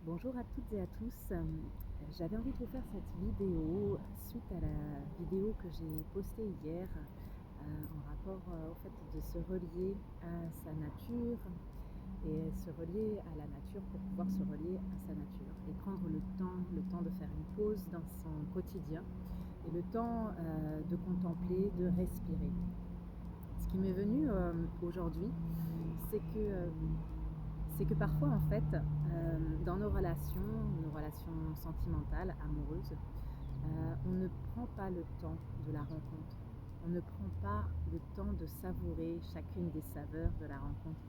Bonjour à toutes et à tous. J'avais envie de vous faire cette vidéo suite à la vidéo que j'ai postée hier en rapport au fait de se relier à sa nature et se relier à la nature pour pouvoir se relier à sa nature et prendre le temps de faire une pause dans son quotidien et le temps de contempler, de respirer. Ce qui m'est venu aujourd'hui, c'est que parfois en fait, dans nos relations sentimentales, amoureuses, on ne prend pas le temps de la rencontre. On ne prend pas le temps de savourer chacune des saveurs de la rencontre.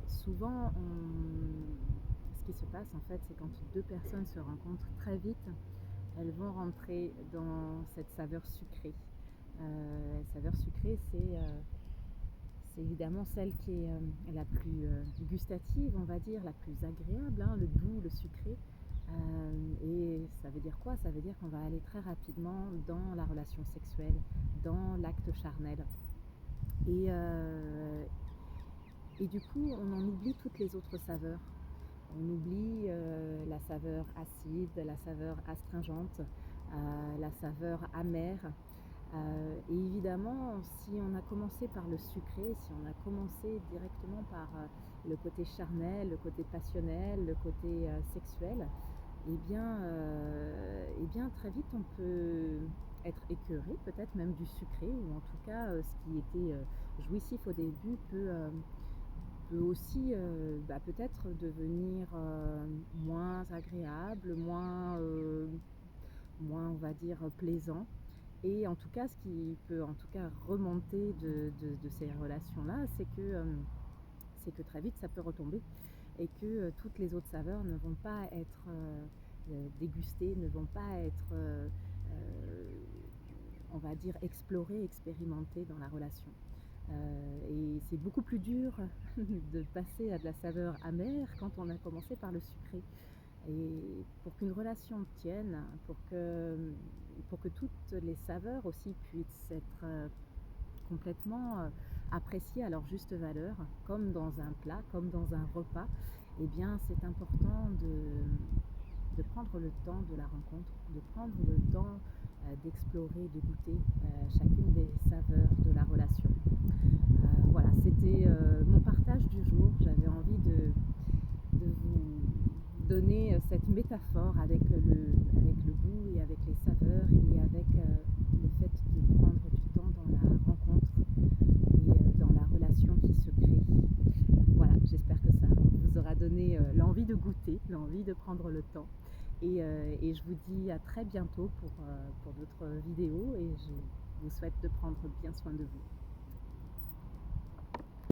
Souvent, ce qui se passe en fait, c'est quand deux personnes se rencontrent très vite, elles vont rentrer dans cette saveur sucrée. La saveur sucrée, c'est évidemment celle qui est la plus gustative, on va dire, la plus agréable, hein, le doux, le sucré. Et ça veut dire quoi? Ça veut dire qu'on va aller très rapidement dans la relation sexuelle, dans l'acte charnel. Et, euh, et du coup, on en oublie toutes les autres saveurs. On oublie la saveur acide, la saveur astringente, la saveur amère. Et évidemment, si on a commencé par le sucré, si on a commencé directement par le côté charnel, le côté passionnel, le côté sexuel, eh bien très vite on peut être écœuré, peut-être même du sucré, ou en tout cas ce qui était jouissif au début peut aussi peut-être devenir moins agréable, moins on va dire plaisant. Et en tout cas, ce qui peut en tout cas remonter de ces relations-là, c'est que très vite ça peut retomber et que toutes les autres saveurs ne vont pas être dégustées, ne vont pas être, on va dire, explorées, expérimentées dans la relation. Et c'est beaucoup plus dur de passer à de la saveur amère quand on a commencé par le sucré. Et pour qu'une relation tienne, pour que toutes les saveurs aussi puissent être complètement appréciées à leur juste valeur, comme dans un plat, comme dans un repas, eh bien c'est important de prendre le temps de la rencontre, de prendre le temps d'explorer, de goûter chacune des saveurs de la relation. Voilà, c'était mon partage du jour. J'avais envie de vous donner cette métaphore avec le goût et avec les saveurs et avec le fait de prendre du temps dans la rencontre et dans la relation qui se crée. Voilà, j'espère que ça vous aura donné l'envie de goûter, l'envie de prendre le temps. Et je vous dis à très bientôt pour d'autres vidéos et je vous souhaite de prendre bien soin de vous.